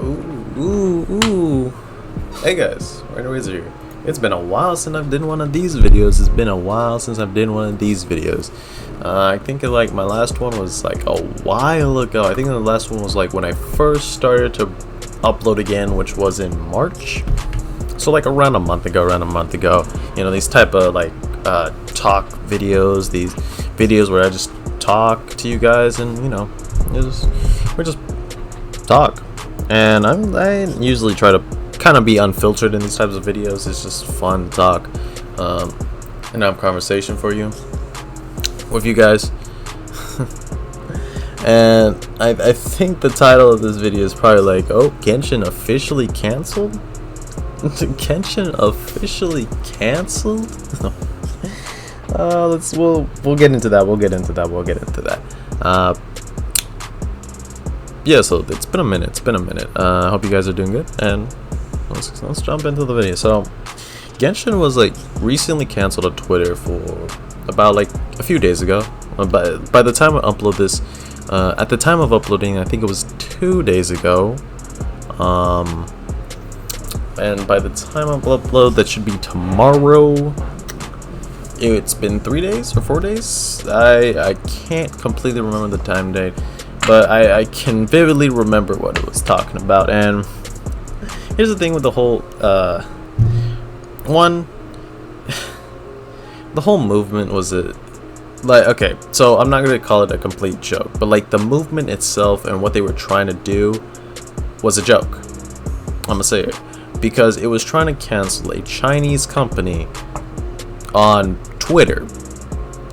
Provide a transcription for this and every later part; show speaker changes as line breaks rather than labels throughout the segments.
Ooh. Hey guys, Random Razor here. It's been a while since I've done one of these videos. I think like my last one was like a while ago. I think the last one was like when I first started to upload again, which was in March. So like around a month ago. You know, these type of like talk videos, these videos where I just talk to you guys and, you know, we just talk. And I usually try to kind of be unfiltered in these types of videos. It's just fun to talk and have conversation for you with you guys. And I think the title of this video is probably like, oh, Genshin officially canceled? Genshin officially canceled? We'll get into that. Yeah, so it's been a minute. I hope you guys are doing good, and let's jump into the video. So Genshin was like recently canceled on Twitter for about like a few days ago. By the time I upload this, at the time of uploading, I think it was 2 days ago. And by the time I upload, that should be tomorrow. It's been 3 days or 4 days. I can't completely remember the time date, but I can vividly remember what it was talking about. And here's the thing with the whole the whole movement was like, okay, so I'm not gonna call it a complete joke, but like the movement itself and what they were trying to do was a joke. I'm gonna say it, because it was trying to cancel a Chinese company on Twitter.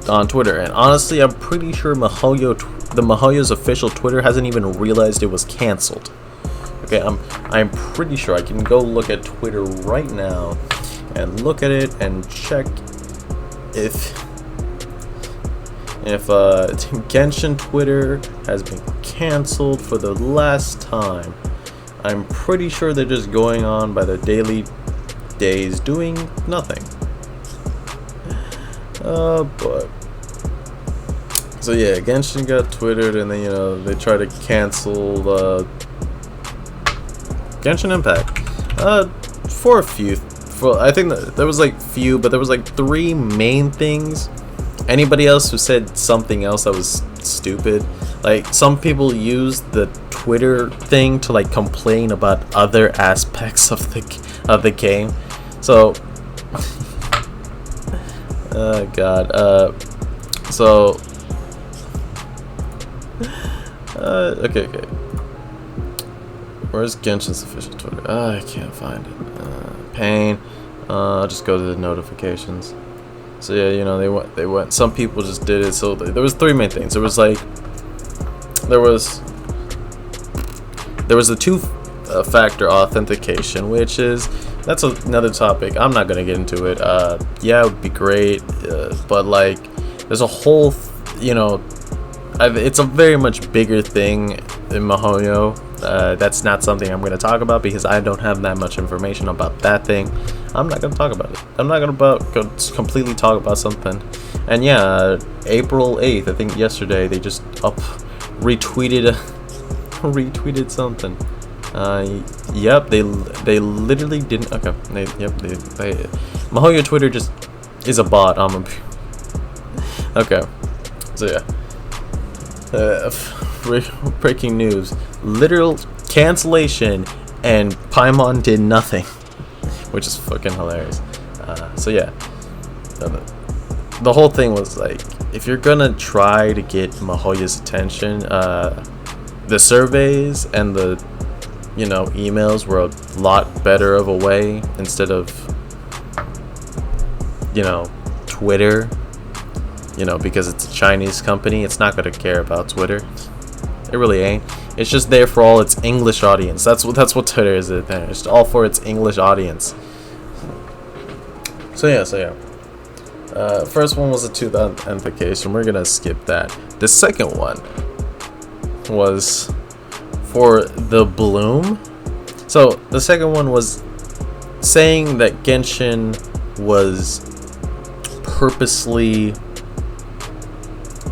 And honestly, I'm pretty sure the MiHoYo's official Twitter hasn't even realized it was canceled. Okay, I'm pretty sure. I can go look at Twitter right now and look at it and check if Genshin Twitter has been canceled for the last time. I'm pretty sure they're just going on by their daily days doing nothing. But so yeah, Genshin got Twittered, and then, you know, they try to cancel Genshin Impact for a few. I think there was like few, but there was like 3 main things. Anybody else who said something else that was stupid, like some people used the Twitter thing to like complain about other aspects of the game. So oh god. Okay. Where's Genshin's official Twitter? I can't find it. Pain. I'll just go to the notifications. So yeah, you know, they went. Some people just did it. So there was 3 main things. There was the 2-factor authentication, which that's another topic. I'm not gonna get into it. Yeah, it would be great, but like, there's a whole, you know, it's a very much bigger thing in MiHoYo. That's not something I'm gonna talk about because I don't have that much information about that thing. I'm not gonna talk about it. I'm not gonna completely talk about something. And yeah, April 8th, I think yesterday, they just retweeted something. Yep, they literally didn't. Okay, MiHoYo Twitter just is a bot. Okay, so yeah. Breaking news: literal cancellation, and Paimon did nothing, which is fucking hilarious. So yeah, the whole thing was like, if you're gonna try to get MiHoYo's attention, the surveys and the, you know, emails were a lot better of a way instead of, you know, Twitter. You know, because it's a Chinese company, it's not gonna care about Twitter. It really ain't. It's just there for all its English audience. That's what Twitter is. It's all for its English audience. So yeah. First one was a 2 authentication. We're gonna skip that. The second one was for the bloom. So the second one was saying that Genshin was purposely,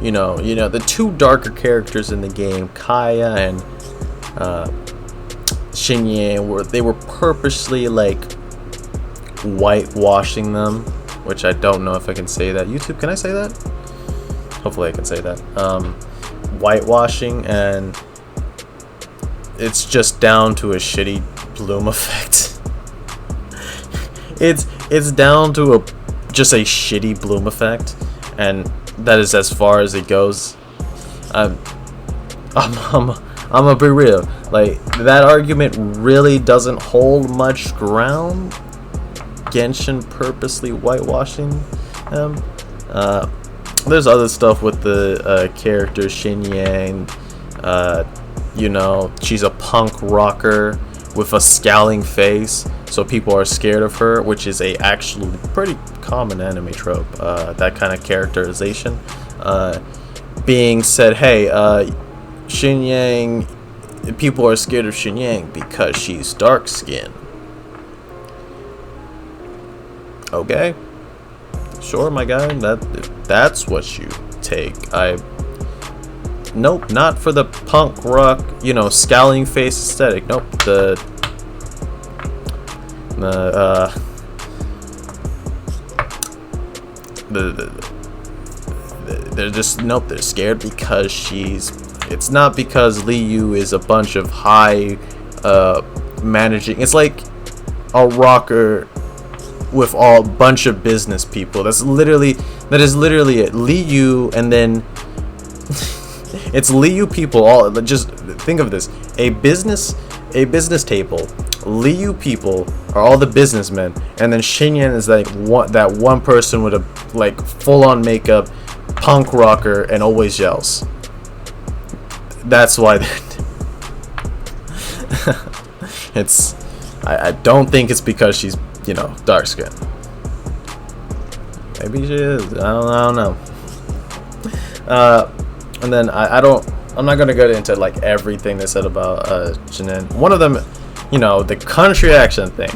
you know, the 2 darker characters in the game, Kaya and Xinyan, where they were purposely like whitewashing them, which I don't know if I can say that. YouTube, can I say that? Hopefully I can say that. Whitewashing, and it's just down to a shitty bloom effect. it's down to just a shitty bloom effect, and that is as far as it goes. I'm gonna be real. Like, that argument really doesn't hold much ground. Genshin purposely whitewashing him. There's other stuff with the character Xinyan. You know, she's a punk rocker with a scowling face, so people are scared of her, which is a actually pretty common anime trope. That kind of characterization. Being said, hey, Xinyan, people are scared of Xinyan because she's dark skinned. Okay, sure, my guy. That's what you take. Nope, not for the punk rock, you know, scowling face aesthetic. Nope, they're just, nope, they're scared because it's not because Liu is a bunch of high managing. It's like a rocker with a bunch of business people. That is literally it. Liu, and then it's Liu people. All, just think of this: a business table. Liu people are all the businessmen, and then Xinyan is like that one person with a like full-on makeup, punk rocker, and always yells. That's why it's. I don't think it's because she's, you know, dark skin. Maybe she is. I don't know. And then I'm not gonna go into like everything they said about Jinin. One of them, you know, the country accent thing.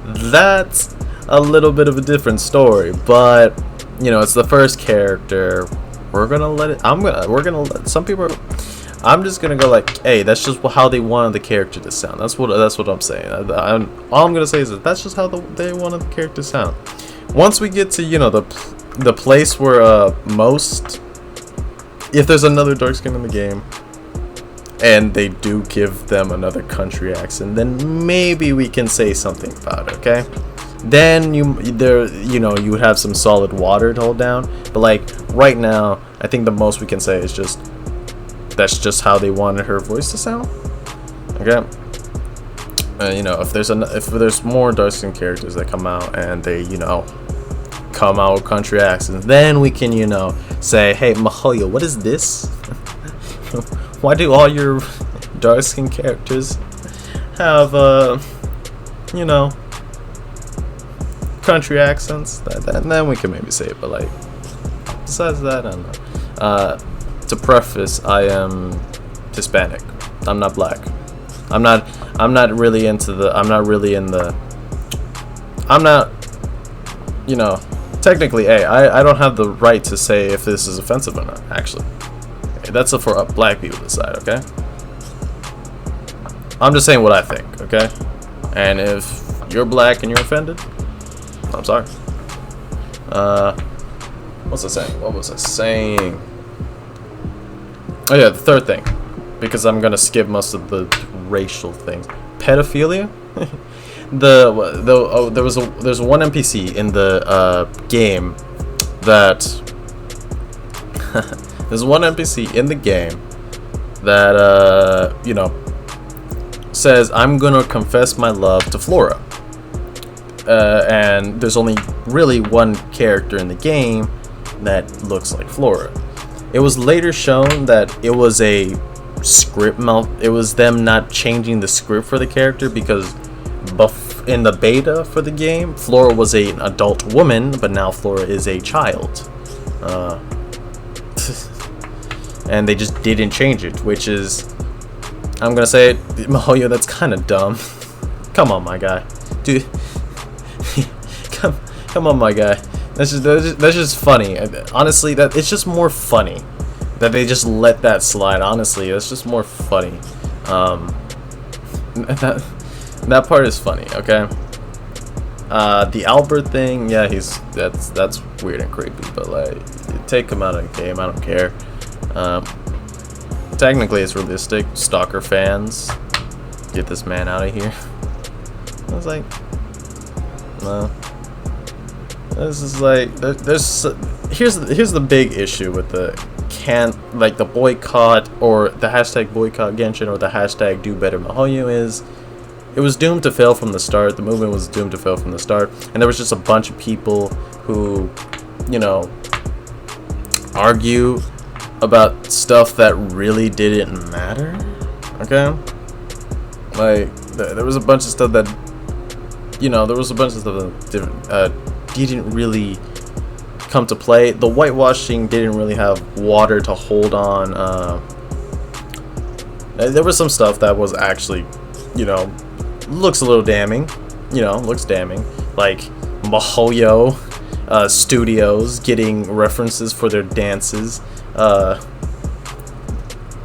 That's a little bit of a different story, but you know, it's the first character. We're gonna let it. We're gonna let some people. I'm just gonna go like, hey, that's just how they wanted the character to sound. That's what I'm saying. All I'm gonna say is that's just how they wanted the character to sound. Once we get to, you know, the place where if there's another dark skin in the game, and they do give them another country accent, then maybe we can say something about it. Okay, then you would have some solid water to hold down. But like right now, I think the most we can say is just that's just how they wanted her voice to sound. Okay. You know, if there's more dark skin characters that come out and they, you know, come out with country accents, then we can, you know, say, hey, Mahoya, what is this? Why do all your dark skin characters have you know, country accents? And then we can maybe say it. But like, besides that, I don't know. To preface, I am Hispanic. I'm not black. I'm not really in the. You know, technically, hey, I don't have the right to say if this is offensive or not. Actually, okay, that's for black people to decide. Okay. I'm just saying what I think. Okay. And if you're black and you're offended, I'm sorry. What was I saying? Oh yeah, the third thing, because I'm gonna skip most of the racial things. Pedophilia. There's one NPC in the game that there's one NPC in the game that you know, says, I'm gonna confess my love to Flora. And there's only really one character in the game that looks like Flora. It was later shown that it was a script it was them not changing the script for the character, because in the beta for the game, Flora was an adult woman, but now Flora is a child. And they just didn't change it, which is, I'm gonna say it, Mahoyo, that's kind of dumb. Come on, my guy. Dude. Come on, my guy. That's just funny. Honestly, it's just more funny that they just let that slide. Honestly, that's just more funny. Um, that part is funny. Okay. The Albert thing, yeah, that's weird and creepy. But like, take him out of the game. I don't care. Technically, it's realistic. Stalker fans, get this man out of here. I was like, no. This is like, here's the big issue with the the boycott, or the hashtag boycott Genshin, or the hashtag do better Mihoyo, is it was doomed to fail from the start. The movement was doomed to fail from the start, and there was just a bunch of people who, you know, argue about stuff that really didn't matter. Okay, like there was a bunch of stuff that, you know, didn't really come to play. The whitewashing didn't really have water to hold on. There was some stuff that was actually, you know, looks a little damning. You know, looks damning. Like Mihoyo Studios getting references for their dances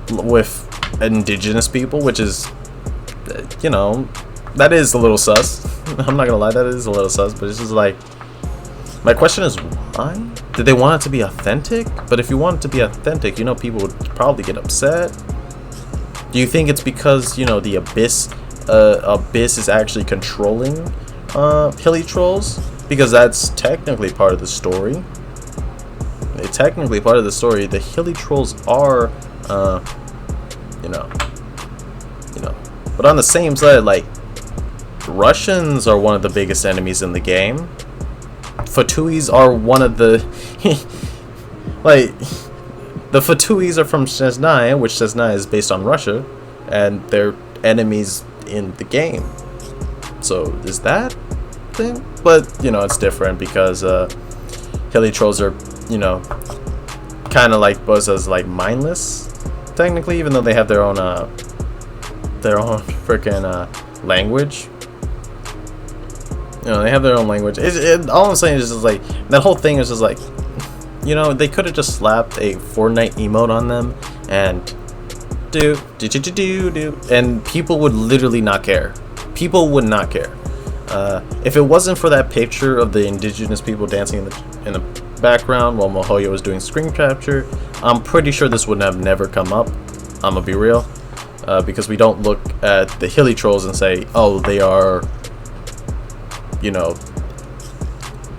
with indigenous people, which is, you know, that is a little sus. I'm not gonna lie, that is a little sus. But it's just like, my question is, why? Did they want it to be authentic? But if you want it to be authentic, you know, people would probably get upset. Do you think it's because, you know, the Abyss is actually controlling hilly trolls? Because that's technically part of the story. It's technically part of the story. The hilly trolls are, you know. But on the same side, like, Russians are one of the biggest enemies in the game. Fatuis are one of the like, the Fatuis are from Chesnai, which Chesnai is based on Russia, and they're enemies in the game. So is that thing? But you know, it's different because hilly trolls are, you know, kind of like buzz as like mindless technically, even though they have their own freaking language. You know, they have their own language. All I'm saying is just like, that whole thing is just like, you know, they could have just slapped a Fortnite emote on them and do, and people would literally not care. People would not care. If it wasn't for that picture of the indigenous people dancing in the background while Mihoyo was doing screen capture, I'm pretty sure this would have never come up. I'm gonna be real, because we don't look at the hilly trolls and say, oh, they are, you know,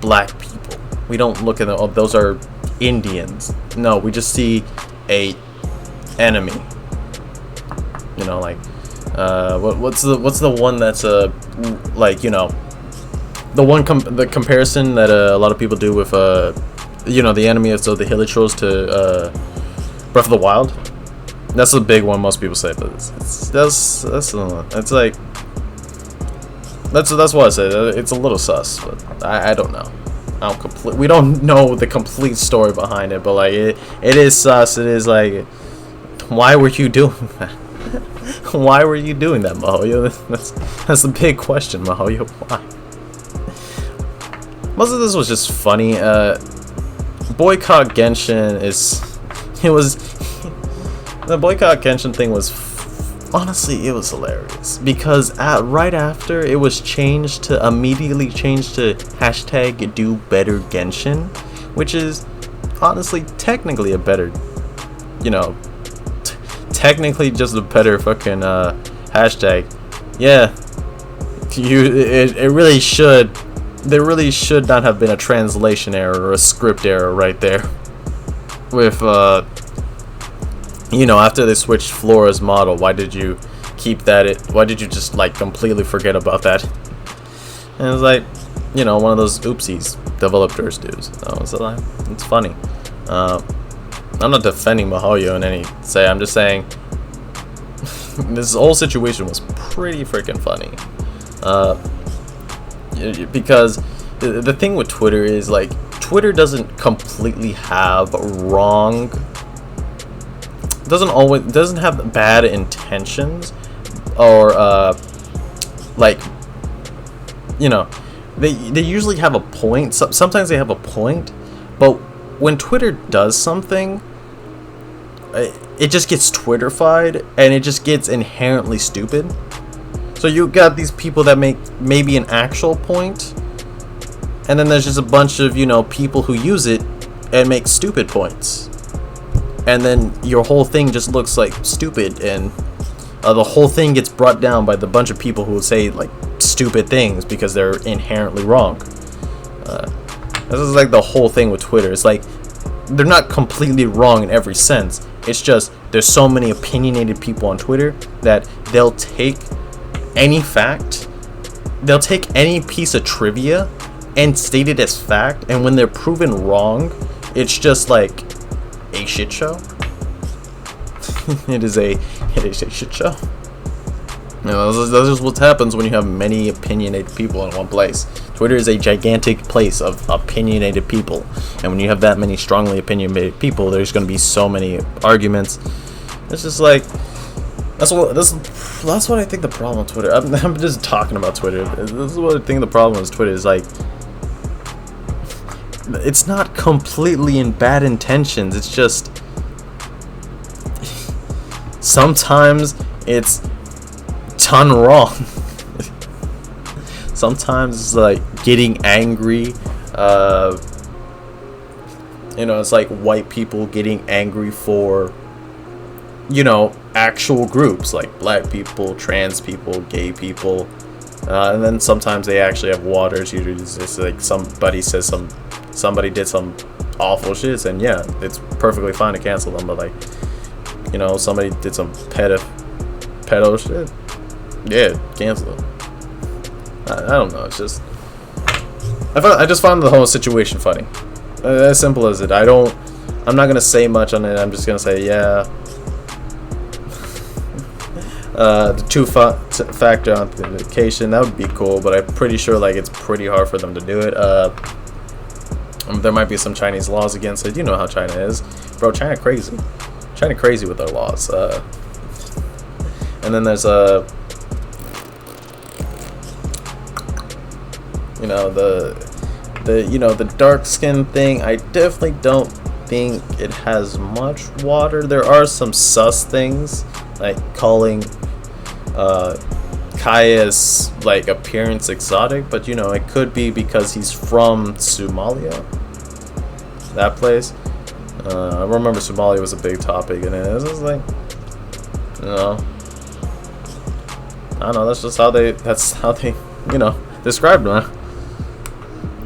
black people. We don't look at them, oh, those are Indians. No, we just see a enemy. You know, like, what's the one that's like, you know, the comparison that a lot of people do with you know, the enemy of the hilly trolls to Breath of the Wild. That's the big one most people say, but it's like, that's what I said. It's a little sus, but I don't know. We don't know the complete story behind it, but like, it is sus. It is like, why were you doing that? Why were you doing that, Mihoyo? That's the big question, Mihoyo. Why? Most of this was just funny. Boycott Genshin the Boycott Genshin thing was, honestly, it was hilarious, because right after it was immediately changed to hashtag do better Genshin, which is honestly technically a better, you know, technically just a better fucking hashtag. Yeah, it really should. There really should not have been a translation error or a script error right there. With you know, after they switched Flora's model, why did you keep that? Why did you just like completely forget about that? And it was like, you know, one of those oopsies developers do. So like, it's funny. I'm not defending Mihoyo in any say. I'm just saying this whole situation was pretty freaking funny. Because the thing with Twitter is, like, Twitter doesn't completely have wrong. Doesn't have bad intentions, or like, you know, they usually have a point. Sometimes they have a point, but when Twitter does something, it just gets Twitterfied, and it just gets inherently stupid. So you got these people that make maybe an actual point, and then there's just a bunch of, you know, people who use it and make stupid points, and then your whole thing just looks like stupid, and the whole thing gets brought down by the bunch of people who say like stupid things because they're inherently wrong. This is like the whole thing with Twitter. It's like they're not completely wrong in every sense. It's just there's so many opinionated people on Twitter that they'll take any fact, they'll take any piece of trivia and state it as fact, and when they're proven wrong, it's just like a shit show. It is a shit show. You know, that's just what happens when you have many opinionated people in one place. Twitter is a gigantic place of opinionated people, and when you have that many strongly opinionated people, there's going to be so many arguments. It's just like that's what I think the problem with Twitter. I'm just talking about Twitter. This is what I think the problem with Twitter is. Like, it's not completely in bad intentions. It's just sometimes it's done wrong. Sometimes it's like getting angry. You know, it's like white people getting angry for, you know, actual groups like black people, trans people, gay people, and then sometimes they actually have waters. Usually it's just like somebody did some awful shit, and yeah, it's perfectly fine to cancel them. But like, you know, somebody did some pedo shit, yeah, cancel them. I don't know. It's just I just found the whole situation funny. As simple as it. I'm not gonna say much on it. I'm just gonna say, yeah. The two-factor authentication, that would be cool, but I'm pretty sure like it's pretty hard for them to do it. There might be some Chinese laws against it. You know how China is, bro. China crazy with their laws. And then there's you know, the dark skin thing. I definitely don't think it has much water. There are some sus things, like calling Kaya's like appearance exotic, but you know, it could be because he's from Somalia, that place. I remember Somalia was a big topic, and it was like, you know, I don't know. That's how they, you know, described him.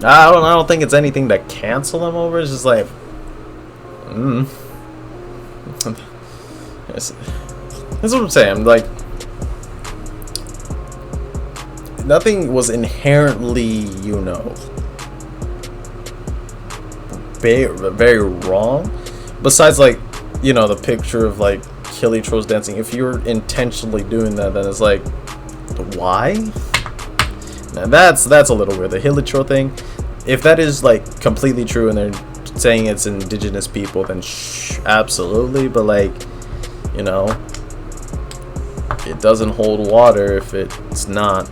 I don't think it's anything to cancel him over. It's just like, that's what I'm saying. Like, nothing was inherently, you know, very wrong. Besides, like, you know, the picture of like Hilly Trolls dancing. If you're intentionally doing that, then it's like, why? Now that's a little weird. The Hilly Troll thing. If that is like completely true and they're saying it's indigenous people, then absolutely. But like, you know, it doesn't hold water if it's not.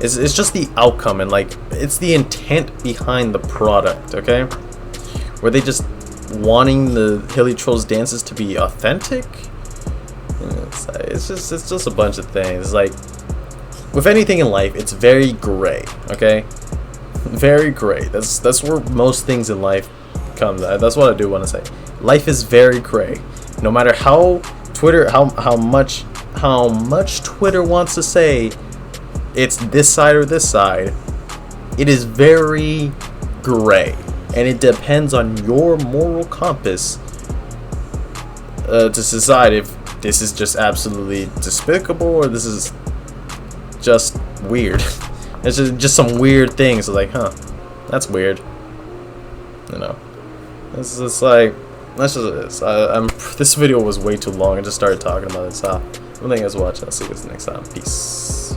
It's just the outcome, and like it's the intent behind the product. Okay, were they just wanting the Hilly Trolls dances to be authentic? It's just a bunch of things. Like, with anything in life, it's very gray. Okay, very gray. That's where most things in life come. That's what I do want to say. Life is very gray. No matter how Twitter, how much Twitter wants to say it's this side or this side, it is very gray, and it depends on your moral compass to decide if this is just absolutely despicable or this is just weird. It's just some weird things. It's like, huh, that's weird. You know, it's just like, that's just it is. This video was way too long. I just started talking about it. So, thank you guys for watching. I'll see you guys next time. Peace.